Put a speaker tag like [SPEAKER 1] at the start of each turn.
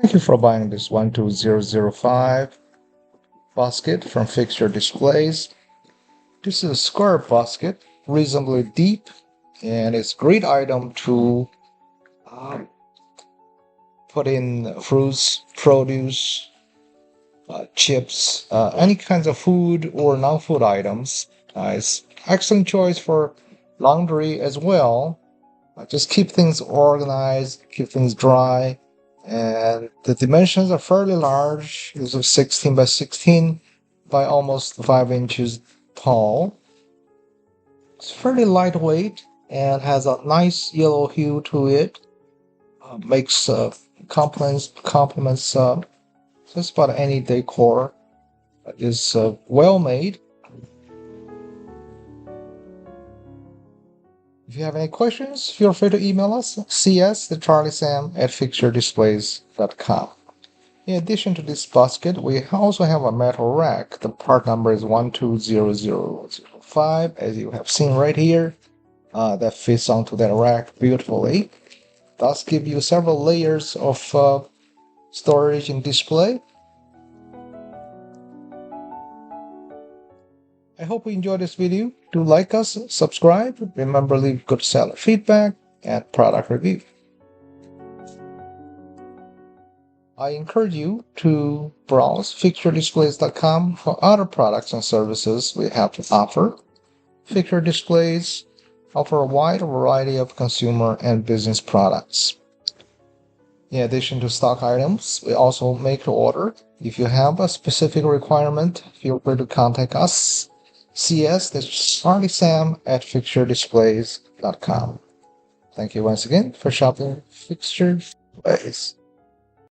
[SPEAKER 1] Thank you for buying this 12005 basket from Fixture Displays. This is a square basket, reasonably deep, and it's a great item to put in fruits, produce, chips, any kinds of food or non-food items. It's excellent choice for laundry as well. Just keep things organized, keep things dry, and the dimensions are fairly large. It's a 16 by 16 by almost 5 inches tall. It's fairly lightweight and has a nice yellow hue to it. Makes complements just about any decor. It's well made. If you have any questions, feel free to email us, cs@fixturedisplays.com. In addition to this basket, we also have a metal rack. The part number is 120005, as you have seen right here. That fits onto that rack beautifully. Does give you several layers of storage and display. I hope you enjoyed this video. Do like us, subscribe, remember leave good seller feedback and product review. I encourage you to browse fixturedisplays.com for other products and services we have to offer. Fixture Displays offer a wide variety of consumer and business products. In addition to stock items, we also make to order. If you have a specific requirement, feel free to contact us. cs@fixturedisplays.com. Thank you once again for shopping Fixture Displays.